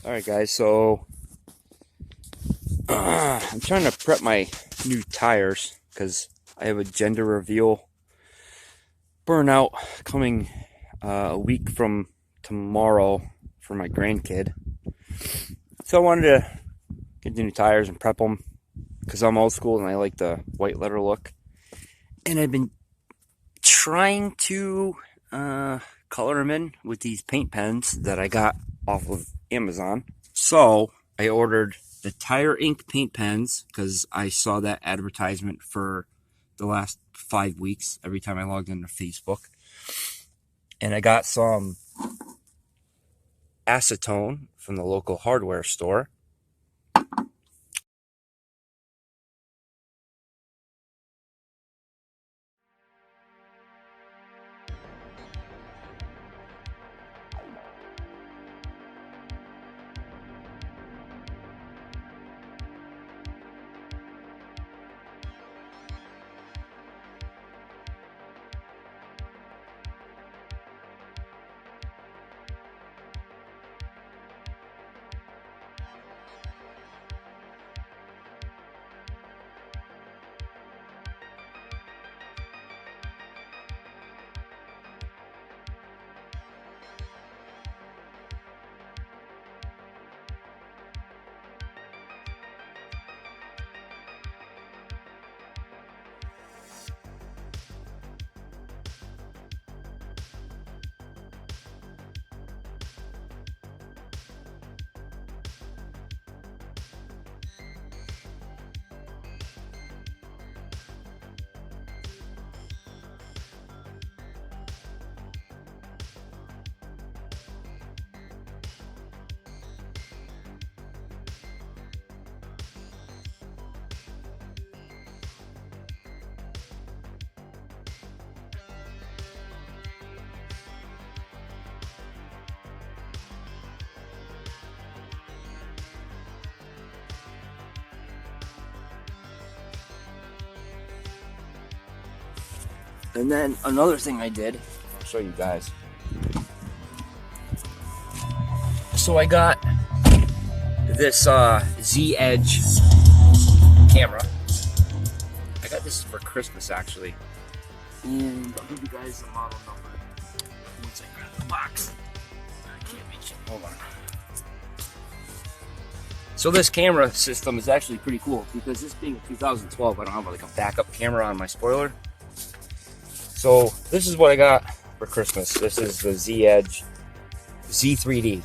Alright guys, so I'm trying to prep my new tires because I have a gender reveal burnout coming a week from tomorrow for my grandkid. So I wanted to get the new tires and prep them because I'm old school and I like the white letter look. And I've been trying to color them in with these paint pens that I got off of Amazon. So I ordered the Tire Ink paint pens because I saw that advertisement for the last 5 weeks every time I logged into Facebook. And I got some acetone from the local hardware store. And then another thing I did, I'll show you guys. So I got this Z Edge camera. I got this for Christmas actually. And I'll give you guys the model number once I grab the box. I can't reach it. Hold on. So this camera system is actually pretty cool because this being 2012, I don't have like a backup camera on my spoiler. So this is what I got for Christmas. This is the Z Edge Z3D,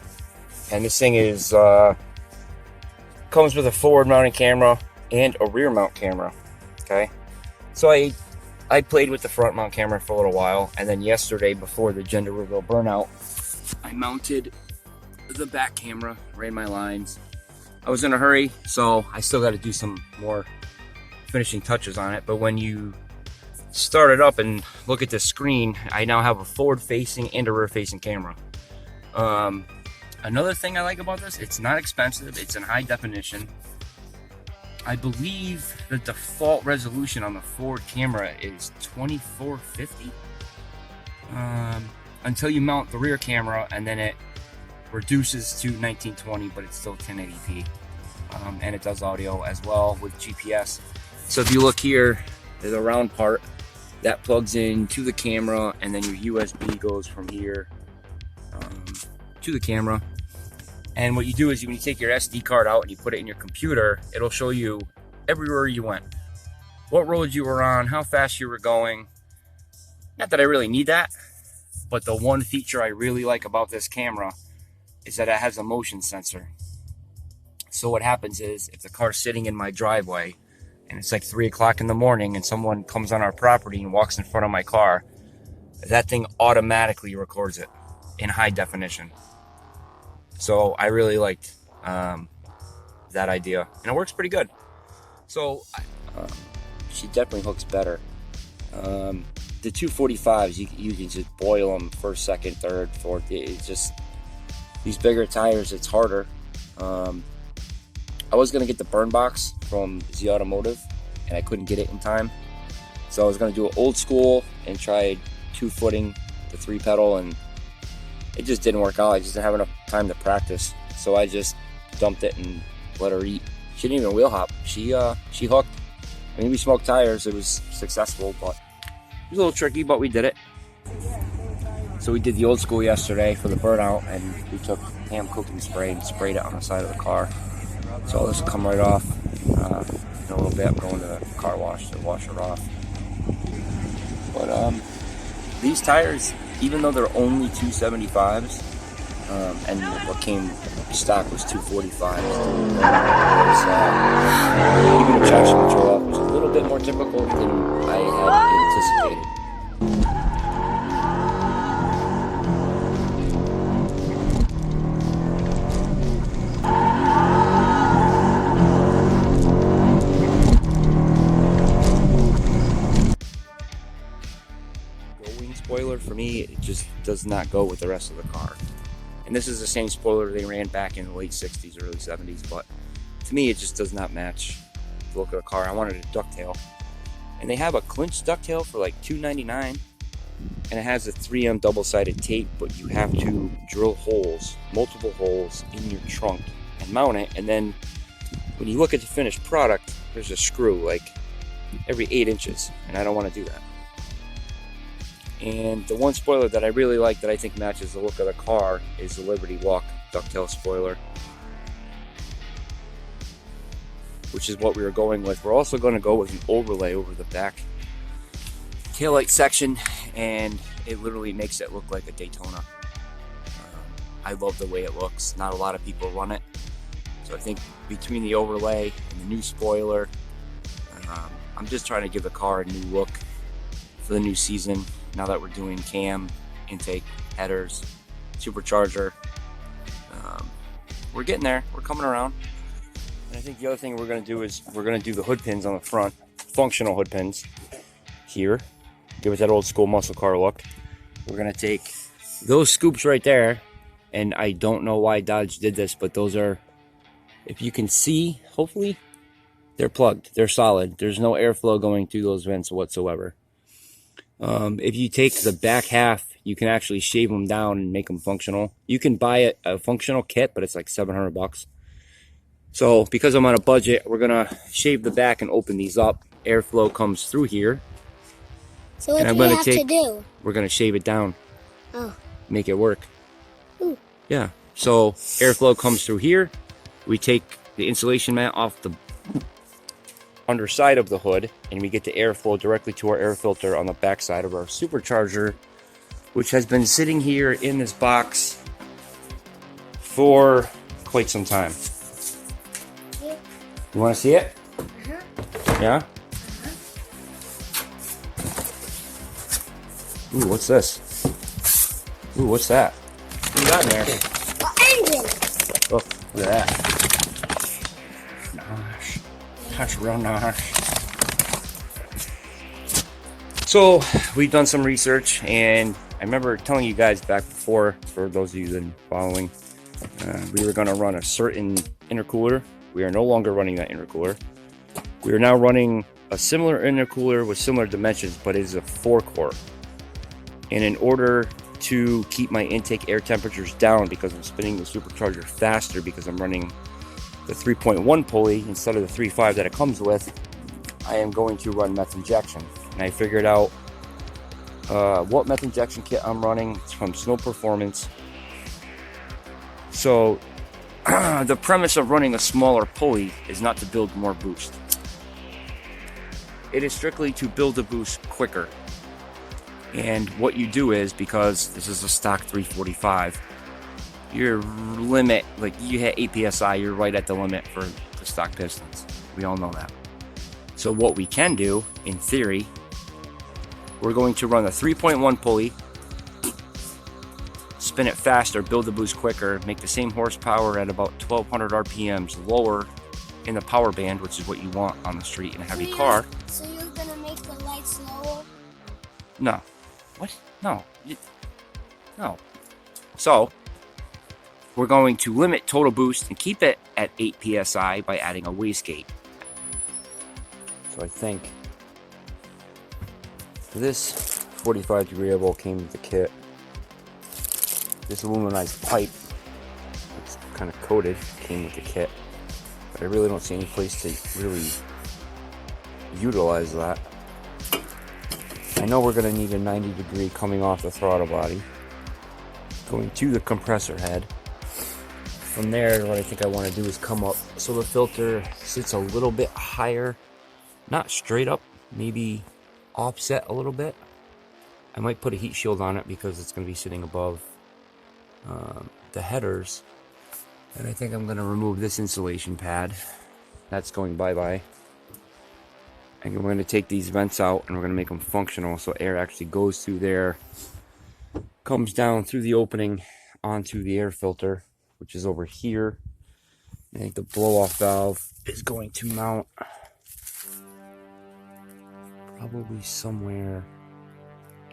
and this thing is comes with a forward mounted camera and a rear mount camera. Okay, so I played with the front mount camera for a little while, and then yesterday before the gender reveal burnout, I mounted the back camera, ran my lines. I was in a hurry, so I still got to do some more finishing touches on it. But when you start it up and look at the screen, I now have a forward facing and a rear facing camera. Another thing I like about this, it's not expensive, it's in high definition. I believe the default resolution on the forward camera is 2450 until you mount the rear camera, and then it reduces to 1920, but it's still 1080p. And it does audio as well with GPS. So if you look here, there's a round part that plugs in to the camera, and then your USB goes from here to the camera. And what you do is when you take your SD card out and you put it in your computer, it'll show you everywhere you went, what roads you were on, how fast you were going. Not that I really need that, but the one feature I really like about this camera is that it has a motion sensor. So what happens is if the car's sitting in my driveway and it's like 3 o'clock in the morning and someone comes on our property and walks in front of my car, that thing automatically records it in high definition. So I really liked that idea, and it works pretty good. So she definitely hooks better. The 245s, you can just boil them first, second, third, fourth. It's just these bigger tires, it's harder. I was gonna get the burn box from Z Automotive, and I couldn't get it in time So I was gonna do it old school and tried 2-footing the 3-pedal, and it just didn't work out. I just didn't have enough time to practice. So I just dumped it and let her eat. She didn't even wheel hop. She hooked. I mean, we smoked tires. It was successful, but it was a little tricky, but we did it. So we did the old school yesterday for the burnout, and we took ham cooking spray and sprayed it on the side of the car. So all this will come right off in a little bit. I'm going to the car wash to wash it off. But these tires, even though they're only 275s, and what came stock was 245s, even the traction control was a little bit more difficult than I had anticipated. Spoiler for me, it just does not go with the rest of the car. And this is the same spoiler they ran back in the late 60s, early 70s, but to me it just does not match the look of the car. I wanted a ducktail. And they have a clinch ducktail for like $2.99, and it has a 3M double-sided tape, but you have to drill holes, multiple holes in your trunk and mount it, and then when you look at the finished product, there's a screw like every 8 inches, and I don't want to do that. And the one spoiler that I really like that I think matches the look of the car is the Liberty Walk ducktail spoiler, which is what we were going with. We're also going to go with an overlay over the back taillight section, and it literally makes it look like a Daytona. I love the way it looks. Not a lot of people run it. So I think between the overlay and the new spoiler, I'm just trying to give the car a new look for the new season. Now that we're doing cam, intake, headers, supercharger, we're getting there. We're coming around. And I think the other thing we're going to do is we're going to do the hood pins on the front, functional hood pins here. Give it that old school muscle car look. We're going to take those scoops right there, and I don't know why Dodge did this, but those are, if you can see, hopefully, they're plugged. They're solid. There's no airflow going through those vents whatsoever. If you take the back half, you can actually shave them down and make them functional. You can buy a functional kit, but it's like $700. So because I'm on a budget, we're gonna shave the back and open these up. Airflow comes through here. So what do we have to do? We're gonna shave it down. Oh. Make it work. Ooh. Yeah. So airflow comes through here. We take the insulation mat off the underside of the hood, and we get the airflow directly to our air filter on the back side of our supercharger, which has been sitting here in this box for quite some time. Yeah. You want to see it? Yeah? Ooh, what's this? Ooh, what's that? What do you got in there? Engine! Oh, look at that. Nice. That's real nice. So, we've done some research, and I remember telling you guys back before, for those of you that have been following, we were going to run a certain intercooler. We are no longer running that intercooler. We are now running a similar intercooler with similar dimensions, but it is a 4-core. And in order to keep my intake air temperatures down, because I'm spinning the supercharger faster because I'm running the 3.1 pulley instead of the 3.5 that it comes with, I am going to run meth injection. And I figured out what meth injection kit I'm running. It's from Snow Performance. So the premise of running a smaller pulley is not to build more boost. It is strictly to build the boost quicker. And what you do is, because this is a stock 345, your limit, like you hit 8 psi, you're right at the limit for the stock pistons. We all know that. So what we can do, in theory, we're going to run a 3.1 pulley, spin it faster, build the boost quicker, make the same horsepower at about 1200 RPMs lower in the power band, which is what you want on the street in a heavy car. So you're gonna make the lights lower? No. What? No. No. So, we're going to limit total boost and keep it at 8 psi by adding a wastegate. So I think This 45-degree elbow came with the kit. This aluminized pipe, it's kind of coated, came with the kit. But I really don't see any place to really utilize that. I know we're going to need a 90-degree coming off the throttle body, going to the compressor head. From there, what I think I want to do is come up so the filter sits a little bit higher, not straight up, maybe offset a little bit. I might put a heat shield on it because it's going to be sitting above the headers. And I think I'm going to remove this insulation pad. That's going bye-bye. And we're going to take these vents out and we're going to make them functional so air actually goes through there, comes down through the opening onto the air filter, which is over here. I think the blow-off valve is going to mount probably somewhere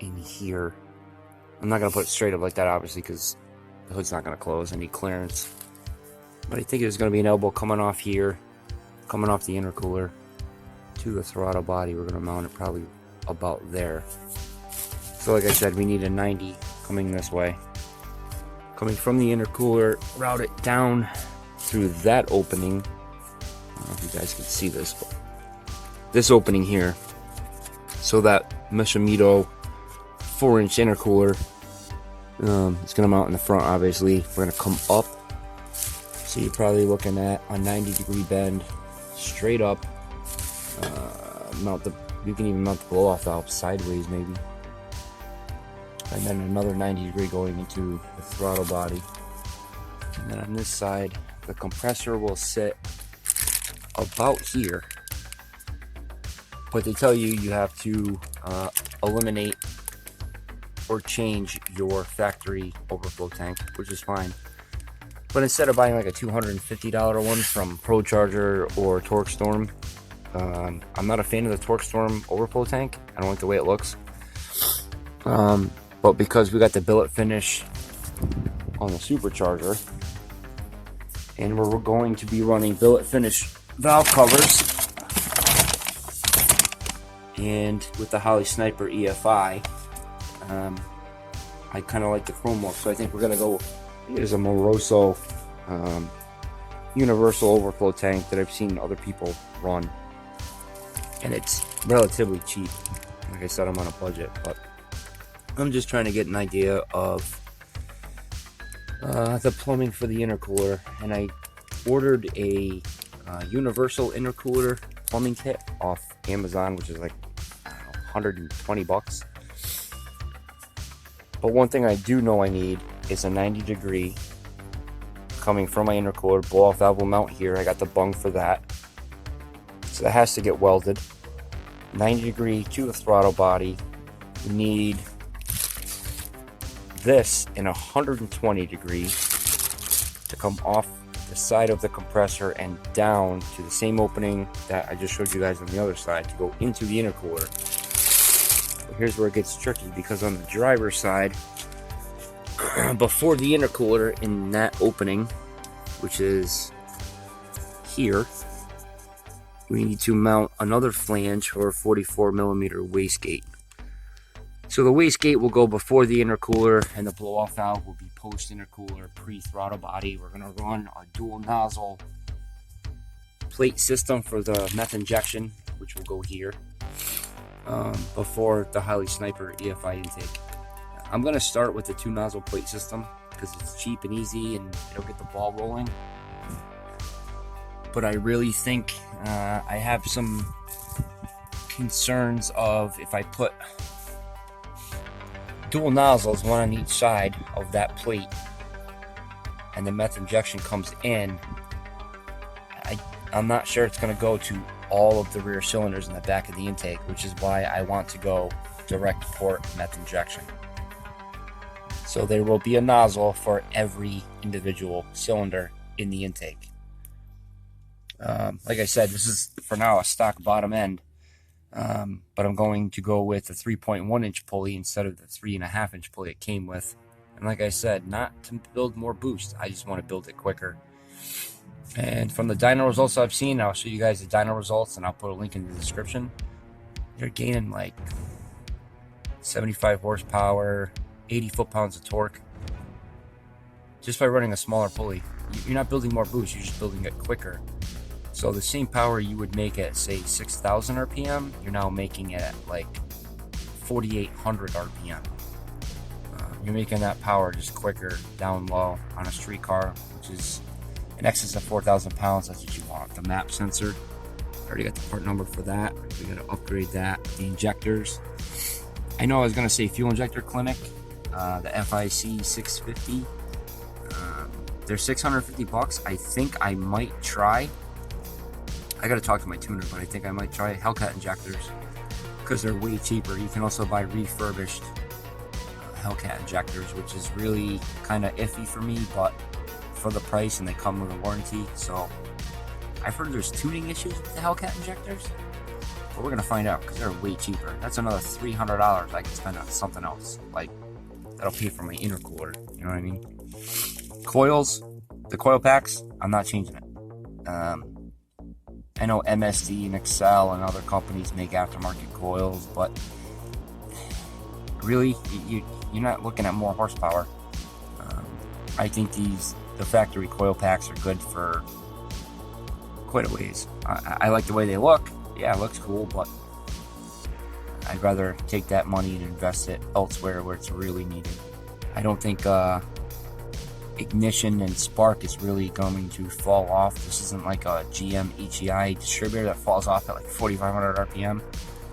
in here. I'm not going to put it straight up like that, obviously, because the hood's not going to close. I need clearance. But I think there's going to be an elbow coming off here, coming off the intercooler to the throttle body. We're going to mount it probably about there. So like I said, we need a 90 coming this way. Coming from the intercooler, route it down through that opening. I don't know if you guys can see this, but this opening here. So that Mishimoto 4-inch intercooler, it's going to mount in the front, obviously. We're going to come up. So you're probably looking at a 90-degree bend straight up. You can even mount the blow-off valve sideways maybe. And then another 90-degree going into the throttle body. And then on this side, the compressor will sit about here. But they tell you you have to eliminate or change your factory overflow tank, which is fine. But instead of buying like a $250 one from ProCharger or TorqStorm, I'm not a fan of the TorqStorm overflow tank. I don't like the way it looks. But because we got the billet finish on the Supercharger, and we're going to be running billet finish valve covers, and with the Holley Sniper EFI, I kind of like the chrome look, so I think we're going to go. There's a Moroso universal overflow tank that I've seen other people run, and it's relatively cheap. Like I said, I'm on a budget, but I'm just trying to get an idea of the plumbing for the intercooler, and I ordered a universal intercooler plumbing kit off Amazon, which is like, I don't know, 120 bucks. But one thing I do know I need is a 90-degree coming from my intercooler. Blow-off valve will mount here. I got the bung for that. So that has to get welded. 90-degree to the throttle body. We need this in 120 degrees to come off the side of the compressor and down to the same opening that I just showed you guys on the other side to go into the intercooler. But here's where it gets tricky, because on the driver's side, before the intercooler in that opening, which is here, we need to mount another flange or 44mm wastegate. So the wastegate will go before the intercooler, and the blow-off valve will be post-intercooler, pre-throttle body. We're going to run our dual nozzle plate system for the meth injection, which will go here, before the Holley Sniper EFI intake. I'm going to start with the 2-nozzle plate system because it's cheap and easy and it'll get the ball rolling. But I really think I have some concerns of if I put dual nozzles, one on each side of that plate, and the meth injection comes in, I'm not sure it's going to go to all of the rear cylinders in the back of the intake, which is why I want to go direct port meth injection. So there will be a nozzle for every individual cylinder in the intake. Like I said, this is for now a stock bottom end, but I'm going to go with a 3.1-inch pulley instead of the 3.5-inch pulley it came with. And like I said, not to build more boost, I just want to build it quicker. And from the dyno results I've seen, I'll show you guys the dyno results, and I'll put a link in the description. They're gaining like 75 horsepower, 80 foot-pounds of torque. Just by running a smaller pulley, you're not building more boost, you're just building it quicker. So the same power you would make at, say, 6,000 RPM, you're now making it at like 4,800 RPM. You're making that power just quicker down low on a street car, which is in excess of 4,000 pounds. That's what you want. The map sensor, already got the part number for that. We got to upgrade that. The injectors. I know I was gonna say fuel injector clinic. The FIC 650. They're 650 bucks. I think I might try. I gotta talk to my tuner, but I think I might try Hellcat injectors because they're way cheaper. You can also buy refurbished Hellcat injectors, which is really kind of iffy for me, but for the price, and they come with a warranty. So I've heard there's tuning issues with the Hellcat injectors, but we're gonna find out because they're way cheaper. That's another $300 I can spend on something else, like that'll pay for my intercooler. You know what I mean? Coils, the coil packs, I'm not changing it. I know MSD and Excel and other companies make aftermarket coils, but really, you're not looking at more horsepower. I think the factory coil packs are good for quite a ways. I like the way they look. Yeah, it looks cool, but I'd rather take that money and invest it elsewhere where it's really needed. I don't think ignition and spark is really going to fall off. This isn't like a GM HEI distributor that falls off at like 4,500 RPM.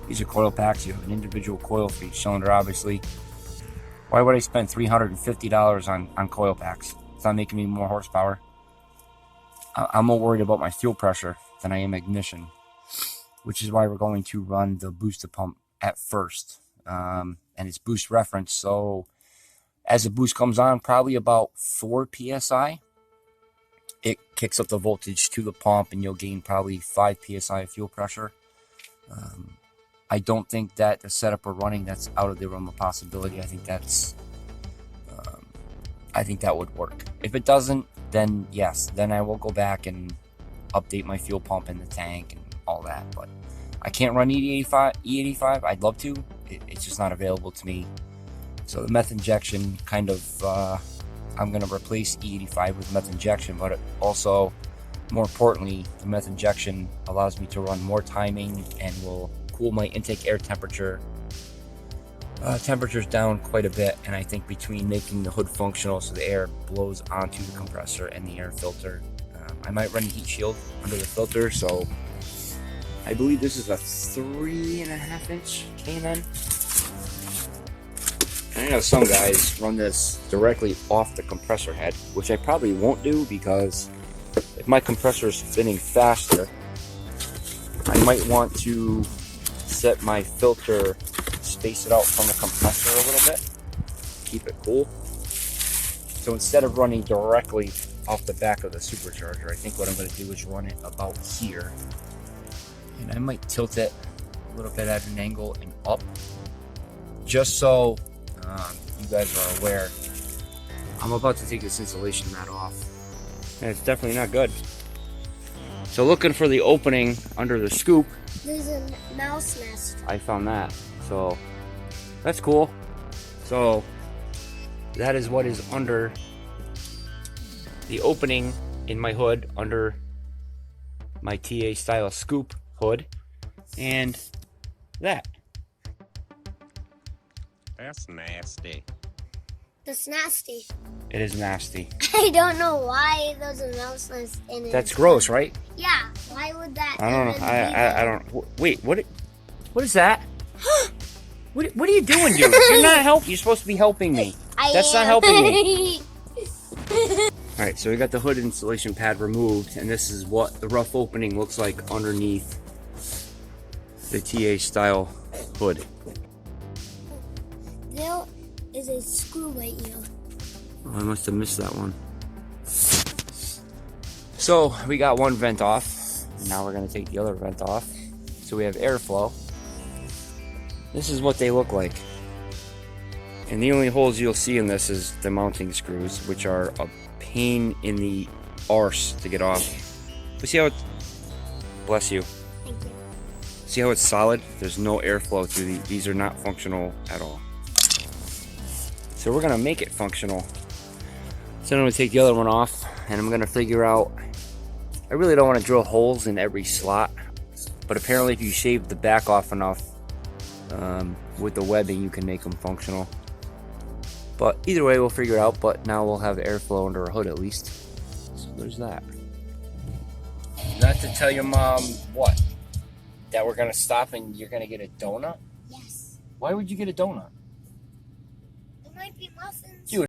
These are coil packs. You have an individual coil for each cylinder, obviously. Why would I spend $350 on coil packs? It's not making me more horsepower. I'm more worried about my fuel pressure than I am ignition, which is why we're going to run the booster pump at first. And it's boost reference, so as the boost comes on, probably about 4 PSI, it kicks up the voltage to the pump and you'll gain probably 5 PSI of fuel pressure. I don't think that the setup we're running, that's out of the realm of possibility. I think that would work. If it doesn't, then yes, then I will go back and update my fuel pump in the tank and all that. But I can't run E85. I'd love to. It's just not available to me. So the meth injection kind of, I'm going to replace E85 with meth injection, but also, more importantly, the meth injection allows me to run more timing and will cool my intake air temperatures down quite a bit. And I think between making the hood functional so the air blows onto the compressor and the air filter, I might run a heat shield under the filter. So I believe this is a 3.5 inch K&N. I know some guys run this directly off the compressor head, which I probably won't do because if my compressor is spinning faster, I might want to set my filter, space it out from the compressor a little bit, keep it cool. So instead of running directly off the back of the supercharger, I think what I'm going to do is run it about here. And I might tilt it a little bit at an angle and up, just so you guys are aware. I'm about to take this insulation mat off, and it's definitely not good. So looking for the opening under the scoop, There's a mouse nest. I found that, so that's cool. So that is what is under the opening in my hood under my TA style scoop hood, and that. That's nasty. That's nasty. It is nasty. I don't know why there's a mouse nest in it. That's gross, right? Yeah. Why would that? I don't know. even be I there? don't. Wait. What is that? What are you doing, dude? You're not helping. You're supposed to be helping me. That's not helping me. All right. So we got the hood insulation pad removed, and this is what the rough opening looks like underneath the TA style hood. There is a screw right here. Oh, I must have missed that one. So we got one vent off, and now we're going to take the other vent off. So we have airflow. This is what they look like. And the only holes you'll see in this is the mounting screws, which are a pain in the arse to get off. But see how it... Bless you. Thank you. See how it's solid? There's no airflow through these. These are not functional at all. So we're gonna make it functional. So I'm gonna take the other one off and I'm gonna figure out, I really don't want to drill holes in every slot, but apparently if you shave the back off enough with the webbing, you can make them functional. But either way, we'll figure it out, but now we'll have airflow under our hood at least. So there's that. Not to tell your mom what? That we're gonna stop and you're gonna get a donut? Yes. Why would you get a donut? It might be muffins. Dude,